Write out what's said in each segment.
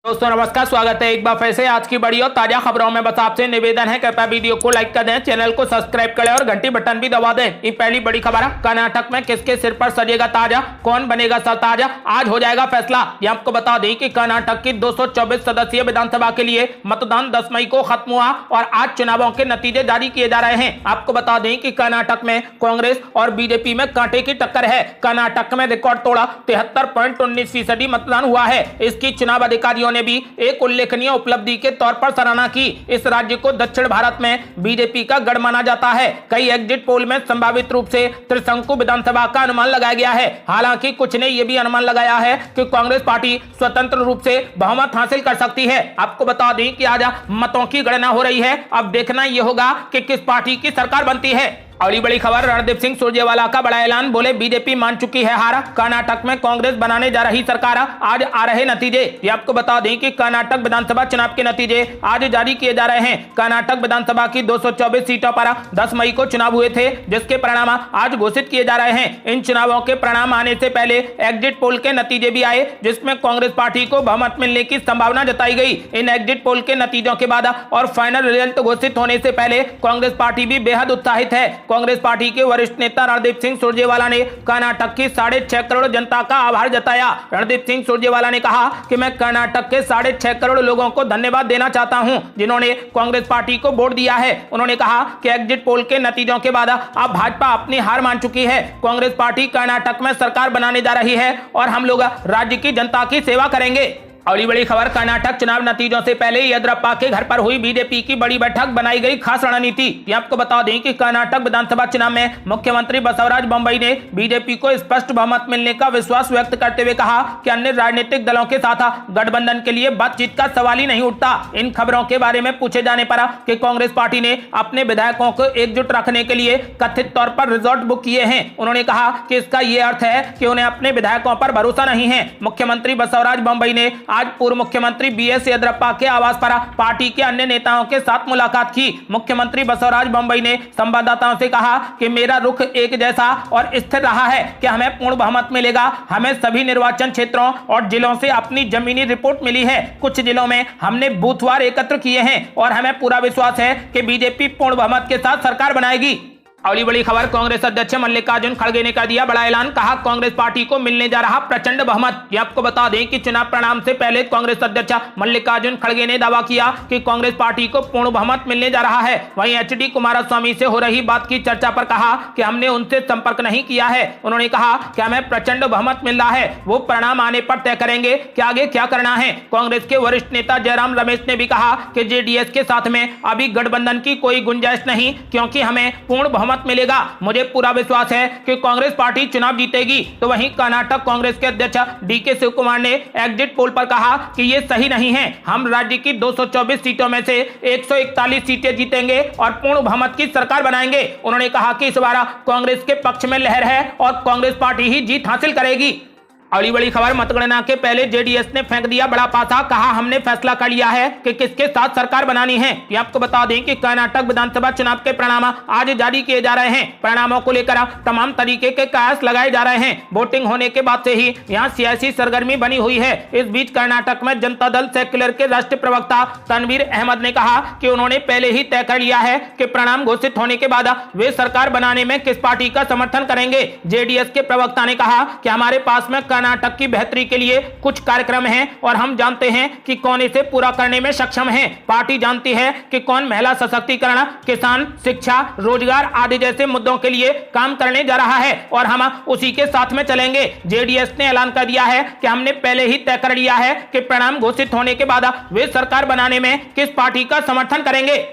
दोस्तों नमस्कार, स्वागत है एक बार फिर से आज की बड़ी और ताजा खबरों में। बस आपसे निवेदन है कृपया वीडियो को लाइक कर दें, चैनल को सब्सक्राइब करें और घंटी बटन भी दबा दें। ये पहली बड़ी खबर है। कर्नाटक में किसके सिर पर सजेगा ताजा, कौन बनेगा सरताजा, आज हो जाएगा फैसला। ये आपको बता दें कि कर्नाटक की 224 सदस्यीय विधानसभा के लिए मतदान 10 मई को खत्म हुआ और आज चुनावों के नतीजे जारी किए जा रहे हैं। आपको बता दें कि कर्नाटक में कांग्रेस और बीजेपी में कांटे की टक्कर है। कर्नाटक में रिकॉर्ड तोड़ा 73.19% मतदान हुआ है। इसकी चुनाव अधिकारियों ने भी एक उल्लेखनीय उपलब्धि के तौर पर सराहना की। इस राज्य को दक्षिण भारत में बीजेपी का गढ़ माना जाता है। कई एग्जिट पोल में संभावित रूप से त्रिशंकु विधानसभा का अनुमान लगाया गया है। हालांकि कुछ ने यह भी अनुमान लगाया है कि कांग्रेस पार्टी स्वतंत्र रूप से बहुमत हासिल कर सकती है। आपको बता दें कि आज मतों की गणना हो रही है। अब देखना यह होगा कि किस पार्टी की सरकार बनती है। अगली बड़ी खबर, रणदीप सिंह सुरजेवाला का बड़ा ऐलान, बोले बीजेपी मान चुकी है हार, कर्नाटक में कांग्रेस बनाने जा रही सरकार। आज आ रहे नतीजे, ये आपको बता दें कि कर्नाटक विधानसभा चुनाव के नतीजे आज जारी किए जा रहे हैं। कर्नाटक विधानसभा की 224 सीटों पर 10 मई को चुनाव हुए थे, जिसके परिणाम आज घोषित किए जा रहे हैं। इन चुनावों के परिणाम आने से पहले एग्जिट पोल के नतीजे भी आए, जिसमें कांग्रेस पार्टी को बहुमत मिलने की संभावना जताई गई। इन एग्जिट पोल के नतीजों के बाद और फाइनल रिजल्ट घोषित होने से पहले कांग्रेस पार्टी भी बेहद उत्साहित है। कांग्रेस पार्टी के वरिष्ठ नेता रणदीप सिंह सुरजेवाला ने कर्नाटक की 6.5 करोड़ जनता का आभार जताया। रणदीप सिंह सुरजेवाला ने कहा कि मैं कर्नाटक के 6.5 करोड़ लोगों को धन्यवाद देना चाहता हूं, जिन्होंने कांग्रेस पार्टी को वोट दिया है। उन्होंने कहा कि एग्जिट पोल के नतीजों के बाद अब भाजपा अपनी हार मान चुकी है। कांग्रेस पार्टी कर्नाटक में सरकार बनाने जा रही है और हम लोग राज्य की जनता की सेवा करेंगे। अगली बड़ी खबर, कर्नाटक चुनाव नतीजों से पहले येदियुरप्पा के घर पर हुई बीजेपी की बड़ी बैठक, बनाई गई खास रणनीति। ये आपको बता दें कि कर्नाटक विधानसभा चुनाव में मुख्यमंत्री बसवराज बोम्मई ने बीजेपी को स्पष्ट बहुमत मिलने का विश्वास व्यक्त करते हुए कहा कि अन्य राजनीतिक दलों के साथ गठबंधन के लिए बातचीत का सवाल ही नहीं उठता। इन खबरों के बारे में पूछे जाने पर कि कांग्रेस पार्टी ने अपने विधायकों को एकजुट रखने के लिए कथित तौर पर रिजॉर्ट बुक किए हैं, उन्होंने कहा कि इसका यह अर्थ है कि उन्हें अपने विधायकों पर भरोसा नहीं है। मुख्यमंत्री बसवराज बोम्मई ने आज पूर्व मुख्यमंत्री बीएस येदियुरप्पा के आवास पर पार्टी के अन्य नेताओं के साथ मुलाकात की। मुख्यमंत्री बसवराज बोम्मई ने संवाददाताओं से कहा कि मेरा रुख एक जैसा और स्थिर रहा है कि हमें पूर्ण बहुमत मिलेगा। हमें सभी निर्वाचन क्षेत्रों और जिलों से अपनी जमीनी रिपोर्ट मिली है। कुछ जिलों में हमने बूथवार एकत्र किए हैं और हमें पूरा विश्वास है कि बीजेपी पूर्ण बहुमत के साथ सरकार बनाएगी। अगली बड़ी खबर, कांग्रेस अध्यक्ष मल्लिकार्जुन खड़गे ने कर दिया बड़ा ऐलान, कहा कांग्रेस पार्टी को मिलने जा रहा प्रचंड बहुमत। ये आपको बता दें कि चुनाव परिणाम से पहले कांग्रेस अध्यक्ष मल्लिकार्जुन खड़गे ने दावा किया कि कांग्रेस पार्टी को पूर्ण बहुमत मिलने जा रहा है। वहीं एचडी कुमारस्वामी से हो रही बात की चर्चा पर कहा कि हमने उनसे संपर्क नहीं किया है। उन्होंने कहा कि हमें प्रचंड बहुमत मिल रहा है, वो परिणाम आने पर तय करेंगे कि आगे क्या करना है। कांग्रेस के वरिष्ठ नेता जयराम रमेश ने भी कहा कि जेडीएस के साथ में अभी गठबंधन की कोई गुंजाइश नहीं, क्योंकि हमें पूर्ण बहुमत मिलेगा। मुझे पूरा विश्वास है कि कांग्रेस पार्टी चुनाव जीतेगी। तो वहीं कर्नाटक कांग्रेस के अध्यक्ष डीके शिव कुमार ने एग्जिट पोल पर कहा कि यह सही नहीं है, हम राज्य की 224 सीटों में से 141 सीटें जीतेंगे और पूर्ण बहुमत की सरकार बनाएंगे। उन्होंने कहा कि इस बार कांग्रेस के पक्ष में लहर है और कांग्रेस पार्टी ही जीत हासिल करेगी। अगली बड़ी खबर, मतगणना के पहले जेडीएस ने फेंक दिया बड़ा पासा, कहा हमने फैसला कर लिया है कि किसके साथ सरकार बनानी है। ये आपको बता दें कि कर्नाटक विधानसभा चुनाव के परिणाम आज जारी किए जा रहे हैं। परिणामों को लेकर तमाम तरीके के कयास लगाए जा रहे हैं। वोटिंग होने के बाद से ही यहाँ सियासी सरगर्मी बनी हुई है। इस बीच कर्नाटक में जनता दल सेक्युलर के राष्ट्रीय प्रवक्ता तनवीर अहमद ने कहा कि उन्होंने पहले ही तय कर लिया है कि परिणाम घोषित होने के बाद वे सरकार बनाने में किस पार्टी का समर्थन करेंगे। जेडीएस के प्रवक्ता ने कहा कि हमारे पास में कर्नाटक की बेहतरी के लिए कुछ कार्यक्रम हैं और हम जानते हैं कि कौन इसे पूरा करने में सक्षम है। पार्टी जानती है कि कौन महिला सशक्तिकरण, किसान, शिक्षा, रोजगार आदि जैसे मुद्दों के लिए काम करने जा रहा है और हम उसी के साथ में चलेंगे। जेडीएस ने ऐलान कर दिया है कि हमने पहले ही तय कर लिया है कि परिणाम घोषित होने के बाद वे सरकार बनाने में किस पार्टी का समर्थन करेंगे।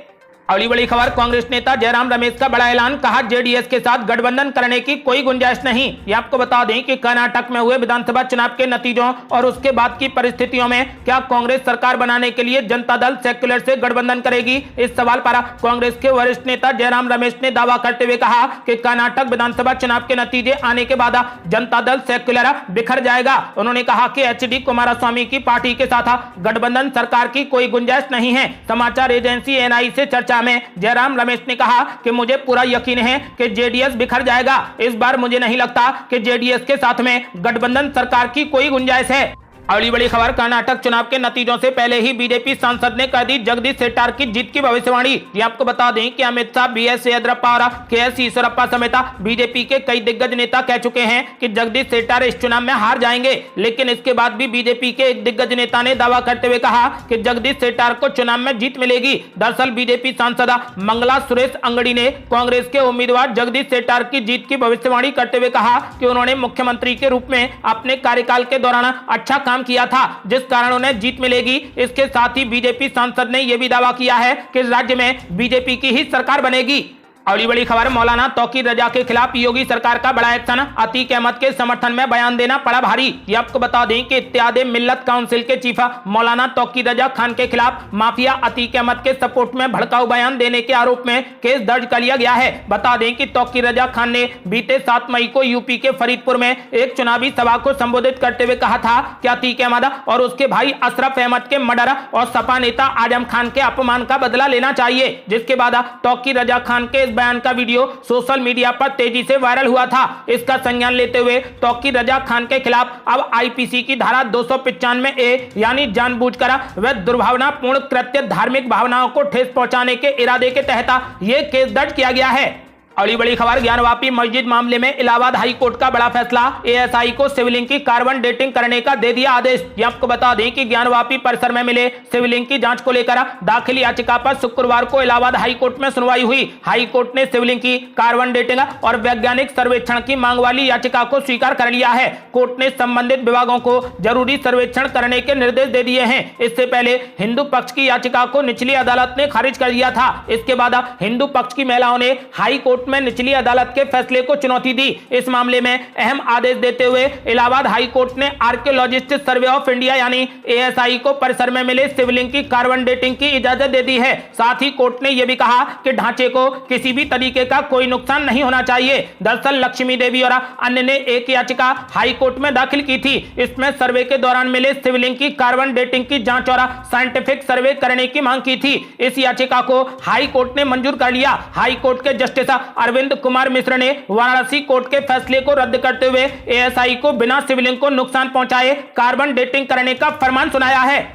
अगली बड़ी खबर, कांग्रेस नेता जयराम रमेश का बड़ा ऐलान, कहा जेडीएस के साथ गठबंधन करने की कोई गुंजाइश नहीं। ये आपको बता दें कि कर्नाटक में हुए विधानसभा चुनाव के नतीजों और उसके बाद की परिस्थितियों में क्या कांग्रेस सरकार बनाने के लिए जनता दल सेक्युलर से गठबंधन करेगी। इस सवाल पर कांग्रेस के वरिष्ठ नेता जयराम रमेश ने दावा करते हुए कहा कि कर्नाटक विधानसभा चुनाव के नतीजे आने के बाद जनता दल सेक्युलर बिखर जाएगा। उन्होंने कहा कि एचडी कुमारस्वामी की पार्टी के साथ गठबंधन सरकार की कोई गुंजाइश नहीं है। समाचार एजेंसी एनआई से चर्चा में जयराम रमेश ने कहा कि मुझे पूरा यकीन है कि जेडीएस बिखर जाएगा। इस बार मुझे नहीं लगता कि जेडीएस के साथ में गठबंधन सरकार की कोई गुंजाइश है। अगली बड़ी खबर, कर्नाटक चुनाव के नतीजों से पहले ही बीजेपी सांसद ने कर दी जगदीश शेट्टार की जीत की भविष्यवाणी। ये आपको बता दें कि अमित शाह, बीएस येदियुरप्पा और केएस ईश्वरप्पा समेत बीजेपी के कई दिग्गज नेता कह चुके हैं कि जगदीश शेट्टार इस चुनाव में हार जाएंगे, लेकिन इसके बाद भी बीजेपी के एक दिग्गज नेता ने दावा करते हुए कहा कि जगदीश शेट्टार को चुनाव में जीत मिलेगी। दरअसल बीजेपी सांसद मंगला सुरेश अंगड़ी ने कांग्रेस के उम्मीदवार जगदीश शेट्टार की जीत की भविष्यवाणी करते हुए कहा कि उन्होंने मुख्यमंत्री के रूप में अपने कार्यकाल के दौरान अच्छा काम किया था, जिस कारण उन्हें जीत मिलेगी। इसके साथ ही बीजेपी सांसद ने यह भी दावा किया है कि राज्य में बीजेपी की ही सरकार बनेगी। अगली बड़ी खबर, मौलाना तौकीर रजा के खिलाफ योगी सरकार का बड़ा एक्शन, अतीक अहमद के समर्थन में बयान देना पड़ा भारी। ये आपको बता दें कि इत्तेहाद मिल्लत काउंसिल के चीफ मौलाना तौकीर रजा खान के खिलाफ माफिया अतीक अहमद के सपोर्ट में भड़काऊ बयान देने के आरोप में केस दर्ज कर लिया गया है। बता दें कि तौकीर रजा खान ने बीते 7 मई को यूपी के फरीदपुर में एक चुनावी सभा को संबोधित करते हुए कहा था कि अतीक अहमद और उसके भाई अशरफ अहमद के मर्डर और सपा नेता आजम खान के अपमान का बदला लेना चाहिए। जिसके बाद तौकीर रजा खान के बयान का वीडियो सोशल मीडिया पर तेजी से वायरल हुआ था। इसका संज्ञान लेते हुए तौकीर रजा खान के खिलाफ अब आईपीसी की धारा 295A यानी जानबूझकर व दुर्भावनापूर्ण कृत्य, धार्मिक भावनाओं को ठेस पहुंचाने के इरादे के तहत यह केस दर्ज किया गया है। अगली बड़ी खबर, ज्ञानवापी मस्जिद मामले में इलाहाबाद हाई कोर्ट का बड़ा फैसला, एएसआई को शिवलिंग की कार्बन डेटिंग करने का दे दिया आदेश। ये आपको बता दें कि ज्ञानवापी परिसर में मिले शिवलिंग की जांच को लेकर दाखिल याचिका पर शुक्रवार को इलाहाबाद हाई कोर्ट में सुनवाई हुई। हाई कोर्ट ने शिवलिंग की कार्बन डेटिंग और वैज्ञानिक सर्वेक्षण की मांग वाली याचिका को स्वीकार कर लिया है। कोर्ट ने संबंधित विभागों को जरूरी सर्वेक्षण करने के निर्देश दे दिए हैं। इससे पहले हिंदू पक्ष की याचिका को निचली अदालत ने खारिज कर दिया था। इसके बाद हिंदू पक्ष की महिलाओं ने हाई कोर्ट में निचली अदालत के फैसले को चुनौती दी। इस मामले में अहम आदेश देते हुए इलाहाबाद हाई कोर्ट ने आर्कियोलॉजिस्ट सर्वे ऑफ इंडिया यानी एएसआई को परिसर में मिले शिवलिंग की कार्बन डेटिंग की इजाजत दे दी है। साथ ही कोर्ट ने यह भी कहा कि ढांचे को किसी भी तरीके का कोई नुकसान नहीं होना चाहिए। दरअसल लक्ष्मी देवी और अन्य ने एक याचिका हाई कोर्ट में दाखिल की थी। इसमें सर्वे के दौरान मिले शिवलिंग की कार्बन डेटिंग की जांच और साइंटिफिक सर्वे करने की मांग की थी। इस याचिका को हाई कोर्ट ने मंजूर कर लिया। हाई कोर्ट के जस्टिस अरविंद कुमार मिश्र ने वाराणसी कोर्ट के फैसले को रद्द करते हुए एएसआई को बिना शिवलिंग को नुकसान पहुंचाए कार्बन डेटिंग करने का फरमान सुनाया है।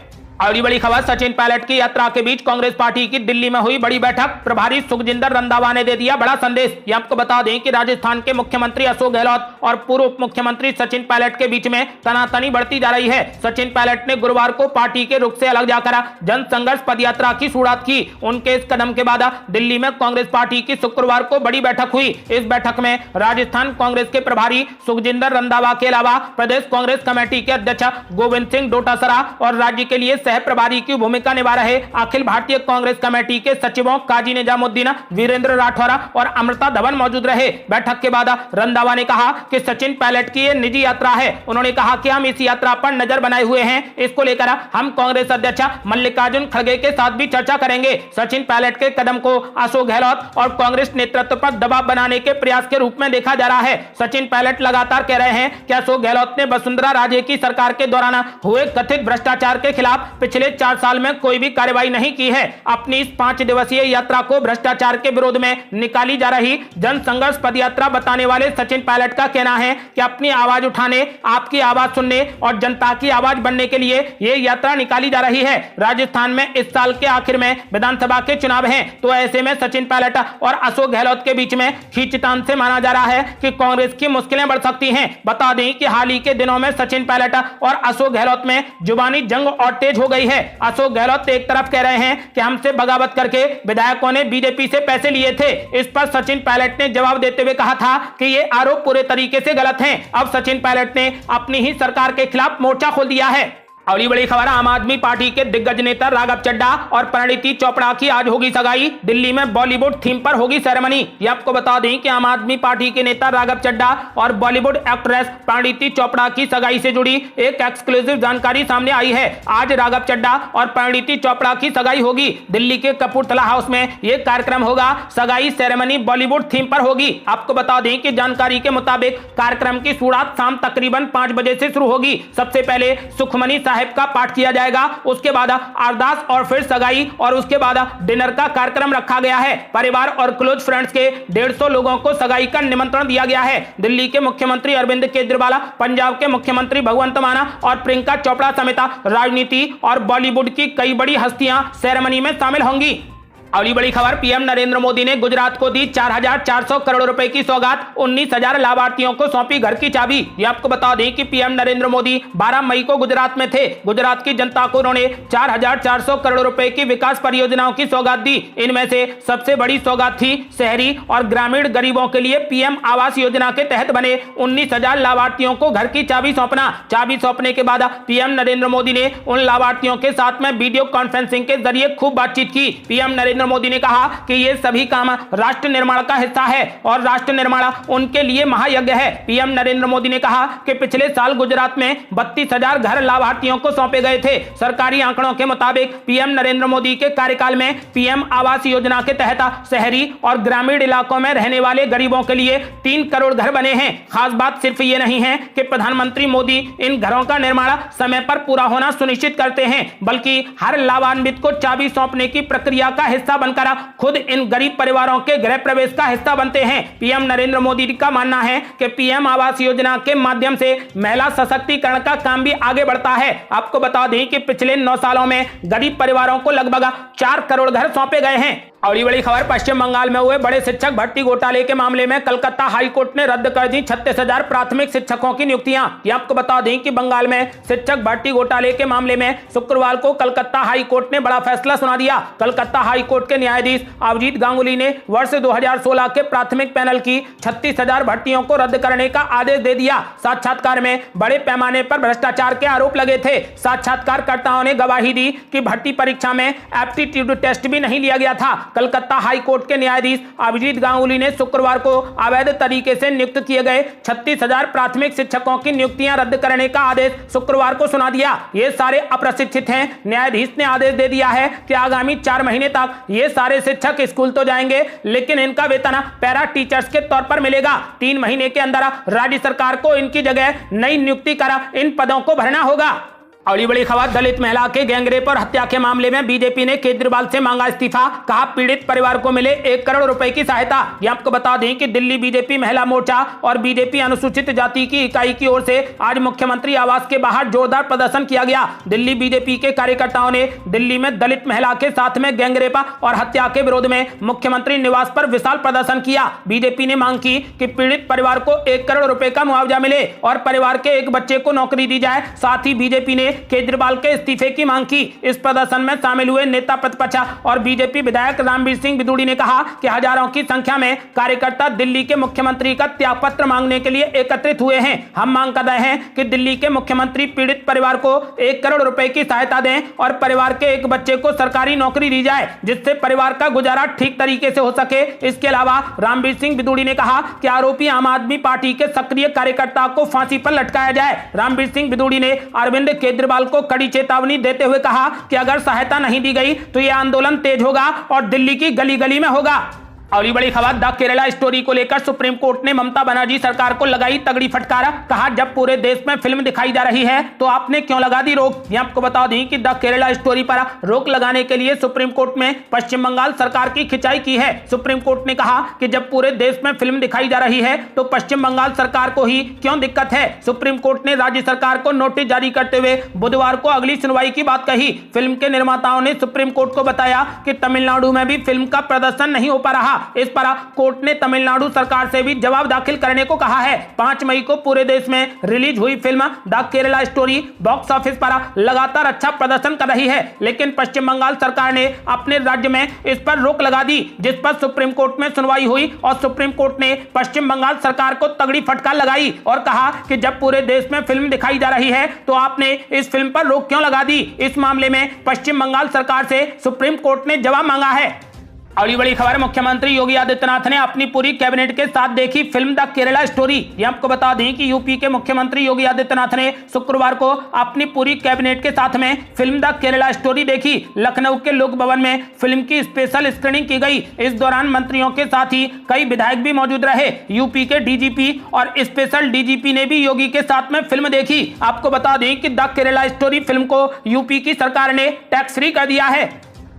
अगली बड़ी खबर, सचिन पायलट की यात्रा के बीच कांग्रेस पार्टी की दिल्ली में हुई बड़ी बैठक, प्रभारी सुखजिंदर रंधावा ने दे दिया बड़ा संदेश। ये आपको बता दें कि राजस्थान के मुख्यमंत्री अशोक गहलोत और पूर्व उप मुख्यमंत्री सचिन पायलट के बीच में तनातनी बढ़ती जा रही है। सचिन पायलट ने गुरुवार को पार्टी के रुख से अलग जाकर जन संघर्ष पदयात्रा की शुरुआत की। उनके इस कदम के बाद दिल्ली में कांग्रेस पार्टी की शुक्रवार को बड़ी बैठक हुई। इस बैठक में राजस्थान कांग्रेस के प्रभारी सुखजिंदर रंधावा के अलावा प्रदेश कांग्रेस कमेटी के अध्यक्ष गोविंद सिंह डोटासरा और राज्य के लिए सह प्रभारी की भूमिका निभा रहे अखिल भारतीय कांग्रेस कमेटी के सचिवों काजी निजामुद्दीन, वीरेंद्र राठौर और अमृता धवन मौजूद रहे। बैठक के बाद रंधावा ने कहा कि सचिन पायलट की यह निजी यात्रा है। उन्होंने कहा कि हम इस यात्रा पर नजर बनाए हुए हैं। इसको लेकर हम कांग्रेस अध्यक्ष मल्लिकार्जुन खड़गे के साथ भी चर्चा करेंगे। सचिन पायलट के कदम को अशोक गहलोत और कांग्रेस नेतृत्व पर दबाव बनाने के प्रयास के रूप में देखा जा रहा है। सचिन पायलट लगातार कह रहे हैं कि अशोक गहलोत ने वसुंधरा राजे की सरकार के दौरान हुए कथित भ्रष्टाचार के खिलाफ पिछले 4 साल में कोई भी कार्रवाई नहीं की है। अपनी इस 5 दिवसीय यात्रा को भ्रष्टाचार के विरोध में निकाली जा रही जन संघर्ष पदयात्रा बताने वाले सचिन पायलट का कहना है कि अपनी आवाज उठाने, आपकी आवाज सुनने और जनता की आवाज बनने के लिए यह यात्रा निकाली जा रही है। राजस्थान में इस साल के आखिर में विधानसभा के चुनाव हैं, तो ऐसे में सचिन पायलट और अशोक गहलोत के बीच में खींचतान से माना जा रहा है कि कांग्रेस की मुश्किलें बढ़ सकती हैं। बता दें कि हाल ही के दिनों में सचिन पायलट और अशोक गहलोत में जुबानी जंग और तेज हो गई है। अशोक गहलोत एक तरफ कह रहे हैं कि हमसे बगावत करके विधायकों ने बीजेपी से पैसे लिए थे। इस पर सचिन पायलट ने जवाब देते हुए कहा था कि ये आरोप पूरे तरीके से गलत हैं। अब सचिन पायलट ने अपनी ही सरकार के खिलाफ मोर्चा खोल दिया है। अगली बड़ी खबर, आम आदमी पार्टी के दिग्गज नेता राघव चड्ढा और परिणीति चोपड़ा की आज होगी सगाई। दिल्ली में बॉलीवुड थीम पर होगी सेरेमनी। ये आपको बता दें कि आम आदमी पार्टी के नेता राघव चड्ढा और बॉलीवुड एक्ट्रेस परिणीति चोपड़ा की सगाई से जुड़ी एक एक्सक्लूसिव जानकारी सामने आई है। आज राघव चड्ढा और परिणीति चोपड़ा की सगाई होगी। दिल्ली के कपूरथला हाउस में यह कार्यक्रम होगा। सगाई सेरेमनी बॉलीवुड थीम पर होगी। आपको बता दें कि जानकारी के मुताबिक कार्यक्रम की शुरुआत शाम तकरीबन 5 बजे से शुरू होगी। सबसे पहले सुखमनी साहिब का पाठ किया जाएगा। उसके बाद अरदास और फिर सगाई और उसके बाद डिनर का कार्यक्रम रखा गया है। परिवार और क्लोज फ्रेंड्स के 150 लोगों को सगाई का निमंत्रण दिया गया है। दिल्ली के मुख्यमंत्री अरविंद केजरीवाल, पंजाब के मुख्यमंत्री भगवंत मान और प्रियंका चोपड़ा समेत राजनीति और बॉलीवुड की कई बड़ी हस्तियां सेरेमनी में शामिल होंगी। अगली बड़ी खबर, पीएम नरेंद्र मोदी ने गुजरात को दी 4,400 करोड़ रुपए की सौगात, 19,000 लाभार्थियों को सौंपी घर की चाबी। ये आपको बता दें कि पीएम नरेंद्र मोदी 12 मई को गुजरात में थे। गुजरात की जनता को उन्होंने 4,400 करोड़ रुपए की विकास परियोजनाओं की सौगात दी। इनमें से सबसे बड़ी सौगात थी शहरी और ग्रामीण गरीबों के लिए पीएम आवास योजना के तहत बने 19,000 लाभार्थियों को घर की चाबी सौंपना। चाबी सौंपने के बाद पीएम नरेंद्र मोदी ने उन लाभार्थियों के साथ में वीडियो कॉन्फ्रेंसिंग के जरिए खूब बातचीत की। पीएम नरेंद्र मोदी ने कहा कि ये सभी काम राष्ट्र निर्माण का हिस्सा है और राष्ट्र निर्माण उनके लिए महायज्ञ है। पीएम नरेंद्र मोदी ने कहा कि पिछले साल गुजरात में 32,000 घर लाभार्थियों को सौंपे गए थे। सरकारी आंकड़ों के मुताबिक पीएम नरेंद्र मोदी के कार्यकाल में पीएम आवास योजना के तहत शहरी और ग्रामीण इलाकों में रहने वाले गरीबों के लिए 3 करोड़ घर बने हैं। खास बात सिर्फ ये नहीं है कि प्रधानमंत्री मोदी इन घरों का निर्माण समय पर पूरा होना सुनिश्चित करते हैं, बल्कि हर लाभान्वित को चाबी सौंपने की प्रक्रिया का हिस्सा बनकर खुद इन गरीब परिवारों के गृह प्रवेश का हिस्सा बनते हैं। पीएम नरेंद्र मोदी का मानना है कि पीएम आवास योजना के माध्यम से महिला सशक्तिकरण का काम भी आगे बढ़ता है। आपको बता दें कि पिछले 9 सालों में गरीब परिवारों को लगभग 4 करोड़ घर सौंपे गए हैं। अगली बड़ी खबर, पश्चिम बंगाल में हुए बड़े शिक्षक भर्ती घोटाले के मामले में कलकत्ता हाई कोर्ट ने रद्द कर दी 36,000 प्राथमिक शिक्षकों की नियुक्तियां। ये आपको बता दें कि बंगाल में शिक्षक भर्ती घोटाले के मामले में शुक्रवार को कलकत्ता हाई कोर्ट ने बड़ा फैसला सुना दिया। कलकत्ता हाई कोर्ट के न्यायाधीश अभिजीत गांगुली ने वर्ष 2016 के प्राथमिक पैनल की 36,000 भर्तियों को रद्द करने का आदेश दे दिया। साक्षात्कार में बड़े पैमाने पर भ्रष्टाचार के आरोप लगे थे। साक्षात्कारकर्ताओं ने गवाही दी कि भर्ती परीक्षा में एप्टीट्यूड टेस्ट भी नहीं लिया गया था। कलकत्ता हाई कोर्ट के न्यायाधीश अभिजीत गांगुली ने शुक्रवार को अवैध तरीके से नियुक्त किए गए 36,000 प्राथमिक शिक्षकों की नियुक्तियां रद्द करने का आदेश शुक्रवार को सुना दिया। ये सारे अप्रशिक्षित हैं। न्यायाधीश ने आदेश दे दिया है कि आगामी 4 महीने तक ये सारे शिक्षक स्कूल तो जाएंगे, लेकिन इनका वेतन पैरा टीचर्स के तौर पर मिलेगा। 3 महीने के अंदर राज्य सरकार को इनकी जगह नई नियुक्ति कर इन पदों को भरना होगा। अगली बड़ी खबर, दलित महिला के गैंगरेप और हत्या के मामले में बीजेपी ने केजरीवाल से मांगा इस्तीफा। कहा पीड़ित परिवार को मिले 1 करोड़ रुपए की सहायता। ये आपको बता दें कि दिल्ली बीजेपी महिला मोर्चा और बीजेपी अनुसूचित जाति की इकाई की ओर से आज मुख्यमंत्री आवास के बाहर जोरदार प्रदर्शन किया गया। दिल्ली बीजेपी के कार्यकर्ताओं ने दिल्ली में दलित महिला के साथ में गैंगरेप और हत्या के विरोध में मुख्यमंत्री निवास पर विशाल प्रदर्शन किया। बीजेपी ने मांग की कि पीड़ित परिवार को 1 करोड़ रुपए का मुआवजा मिले और परिवार के एक बच्चे को नौकरी दी जाए। साथ ही बीजेपी ने केजरीवाल के इस्तीफे की मांग की। इस प्रदर्शन में शामिल हुए नेता प्रतिपक्ष और बीजेपी विधायक रामवीर सिंह बिदूड़ी ने कहा कि हजारों की संख्या में कार्यकर्ता दिल्ली के मुख्यमंत्री का त्यागपत्र मांगने के लिए एकत्रित हुए हैं। हम मांग कर रहे हैं कि दिल्ली के मुख्यमंत्री पीड़ित परिवार को 1 करोड़ रुपए की सहायता दें और परिवार के एक बच्चे को सरकारी नौकरी दी जाए, जिससे परिवार का गुजारा ठीक तरीके से हो सके। इसके अलावा रामवीर सिंह बिदूड़ी ने कहा कि आरोपी आम आदमी पार्टी के सक्रिय कार्यकर्ता को फांसी पर लटकाया जाए। रामवीर सिंह बिदूड़ी ने अरविंद केजरीवाल को कड़ी चेतावनी देते हुए कहा कि अगर सहायता नहीं दी गई तो यह आंदोलन तेज होगा और दिल्ली की गली गली में होगा। अगली बड़ी खबर, द केरला स्टोरी को लेकर सुप्रीम कोर्ट ने ममता बनर्जी सरकार को लगाई तगड़ी फटकार। कहा जब पूरे देश में फिल्म दिखाई जा रही है तो आपने क्यों लगा दी रोक। ये आपको बता दें कि द केरला स्टोरी पर रोक लगाने के लिए सुप्रीम कोर्ट में पश्चिम बंगाल सरकार की खिंचाई की है। सुप्रीम कोर्ट ने कहा कि जब पूरे देश में फिल्म दिखाई जा रही है तो पश्चिम बंगाल सरकार को ही क्यों दिक्कत है। सुप्रीम कोर्ट ने राज्य सरकार को नोटिस जारी करते हुए बुधवार को अगली सुनवाई की बात कही। फिल्म के निर्माताओं ने सुप्रीम कोर्ट को बताया कि तमिलनाडु में भी फिल्म का प्रदर्शन नहीं हो पा रहा। इस पर कोर्ट ने तमिलनाडु सरकार से भी जवाब दाखिल करने को कहा है। 5 मई को पूरे देश में रिलीज हुई film the Kerala story box office पर लगातार अच्छा प्रदर्शन कर रही है, लेकिन पश्चिम बंगाल सरकार ने अपने राज्य में इस पर रोक लगा दी, जिस पर सुप्रीम कोर्ट में सुनवाई हुई और सुप्रीम कोर्ट ने पश्चिम बंगाल सरकार को तगड़ी फटकार लगाई और कहा कि जब पूरे देश में फिल्म दिखाई जा रही है तो आपने इस फिल्म पर रोक क्यों लगा दी। इस मामले में पश्चिम बंगाल सरकार से सुप्रीम कोर्ट ने जवाब मांगा है। अगली बड़ी खबर, मुख्यमंत्री योगी आदित्यनाथ ने अपनी पूरी कैबिनेट के साथ देखी फिल्म द केरला स्टोरी। ये आपको बता दें कि यूपी के मुख्यमंत्री योगी आदित्यनाथ ने शुक्रवार को अपनी पूरी कैबिनेट के साथ में फिल्म द केरला स्टोरी देखी। लखनऊ के लोक भवन में फिल्म की स्पेशल स्क्रीनिंग की गई। इस दौरान मंत्रियों के साथ ही कई विधायक भी मौजूद रहे। यूपी के डीजीपी और स्पेशल डीजीपी ने भी योगी के साथ में फिल्म देखी। आपको बता दें कि द केरला स्टोरी फिल्म को यूपी की सरकार ने टैक्स फ्री कर दिया है।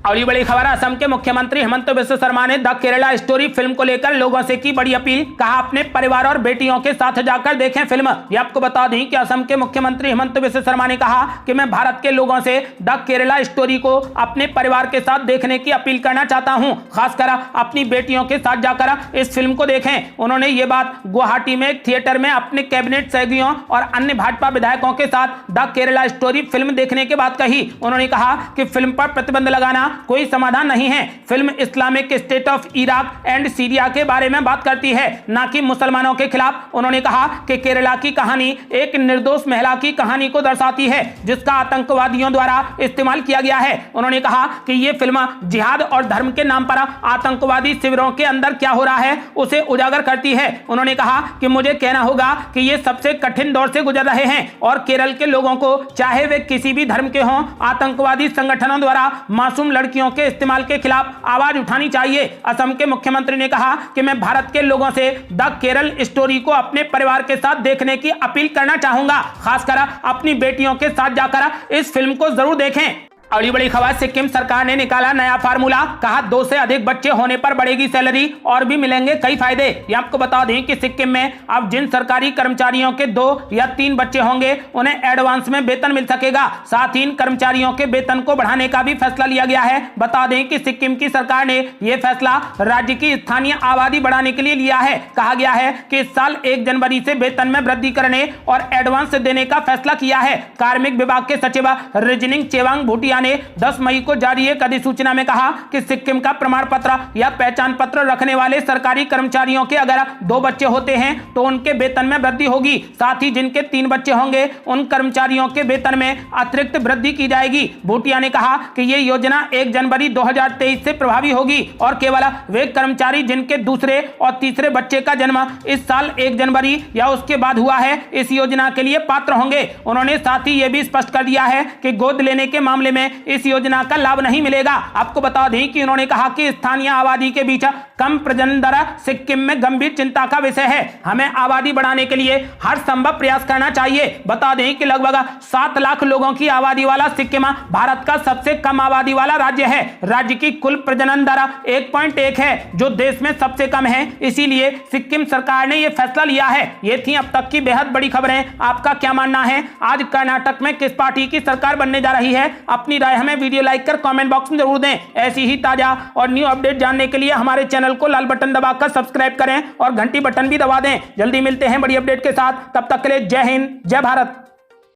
अगली बड़ी खबर, असम के मुख्यमंत्री हेमंत बिस्वा शर्मा ने द केरला स्टोरी फिल्म को लेकर लोगों से की बड़ी अपील। कहा अपने परिवार और बेटियों के साथ जाकर देखें फिल्म। ये आपको बता दें कि असम के मुख्यमंत्री हेमंत बिस्वा शर्मा ने कहा कि मैं भारत के लोगों से द केरला स्टोरी को अपने परिवार के साथ देखने की अपील करना चाहता हूं, खासकर अपनी बेटियों के साथ जाकर इस फिल्म को देखें। उन्होंने ये बात गुवाहाटी में एक थिएटर में अपने कैबिनेट सहयोगियों और अन्य भाजपा विधायकों के साथ द केरला स्टोरी फिल्म देखने के बाद कही। उन्होंने कहा कि फिल्म पर प्रतिबंध लगाना कोई समाधान नहीं है। Film Islamic state of Iraq and Syria के बारे में बात करती है, ना कि मुसलमानों के खिलाफ। उन्होंने कहा कि केरला की कहानी एक निर्दोष महिला की कहानी को दर्शाती है जिसका आतंकवादियों द्वारा इस्तेमाल किया गया है। उन्होंने कहा कि यह फिल्म जिहाद और धर्म के नाम पर आतंकवादी शिविरों के अंदर क्या हो रहा है उसे उजागर करती है। उन्होंने कहा कि मुझे कहना होगा कि ये सबसे कठिन दौर से गुजर रहे हैं और केरल के लोगों को, चाहे वे किसी भी धर्म के हों, आतंकवादी संगठनों द्वारा मासूम लड़कियों के इस्तेमाल के खिलाफ आवाज उठानी चाहिए। असम के मुख्यमंत्री ने कहा कि मैं भारत के लोगों से द केरल स्टोरी को अपने परिवार के साथ देखने की अपील करना चाहूंगा, खासकर अपनी बेटियों के साथ जाकर इस फिल्म को जरूर देखें। अगली बड़ी खबर, सिक्किम सरकार ने निकाला नया फार्मूला। कहा 2 से अधिक बच्चे होने पर बढ़ेगी सैलरी और भी मिलेंगे कई फायदे। ये आपको बता दें कि सिक्किम में अब जिन सरकारी कर्मचारियों के 2 या 3 बच्चे होंगे उन्हें एडवांस में वेतन मिल सकेगा। साथ ही इन कर्मचारियों के वेतन को बढ़ाने का भी फैसला लिया गया है। बता दें कि सिक्किम की सरकार ने यह फैसला राज्य की स्थानीय आबादी बढ़ाने के लिए लिया है। कहा गया है कि इस साल 1 जनवरी से वेतन में वृद्धि करने और एडवांस देने का फैसला किया है। कार्मिक विभाग के सचिव रिजनिंग चेवांग भूटिया ने 10 मई को जारी एक अधिसूचना में कहा कि सिक्किम का प्रमाण पत्र या पहचान पत्र रखने वाले सरकारी कर्मचारियों के अगर 2 बच्चे होते हैं तो उनके वेतन में वृद्धि होगी। साथ ही जिनके 3 बच्चे होंगे उन कर्मचारियों के वेतन में अतिरिक्त वृद्धि की जाएगी। भूटिया ने कहा कि यह योजना 1 जनवरी 2023 से प्रभावी होगी और केवल वे कर्मचारी जिनके दूसरे और तीसरे बच्चे का जन्म इस साल 1 जनवरी या उसके बाद हुआ है इस योजना के लिए पात्र होंगे। उन्होंने साथ ही यह भी स्पष्ट कर दिया है कि गोद लेने के मामले में इस योजना का लाभ नहीं मिलेगा। आपको बता दें कि उन्होंने कहा कि स्थानीय आबादी के बीच कम प्रजनन दर सिक्किम में गंभीर चिंता का विषय है। हमें आबादी बढ़ाने के लिए हर संभव प्रयास करना चाहिए। बता दें कि लगभग 7 लाख लोगों की आबादी वाला सिक्किम भारत का सबसे कम आबादी वाला राज्य है। राज्य की कुल प्रजनन दर 1.1 है जो देश में सबसे कम है। इसीलिए सिक्किम सरकार ने यह फैसला लिया है। ये थी अब तक की बेहद बड़ी खबरें। आपका क्या मानना है, आज कर्नाटक में किस पार्टी की सरकार बनने जा रही है? अपनी राय हमें वीडियो लाइक कर कमेंट बॉक्स में जरूर दें। ऐसी ही ताजा और न्यू अपडेट जानने के लिए हमारे चैनल को लाल बटन दबाकर सब्सक्राइब करें और घंटी बटन भी दबा दें। जल्दी मिलते हैं बड़ी अपडेट के साथ, तब तक के लिए जय हिंद, जय भारत।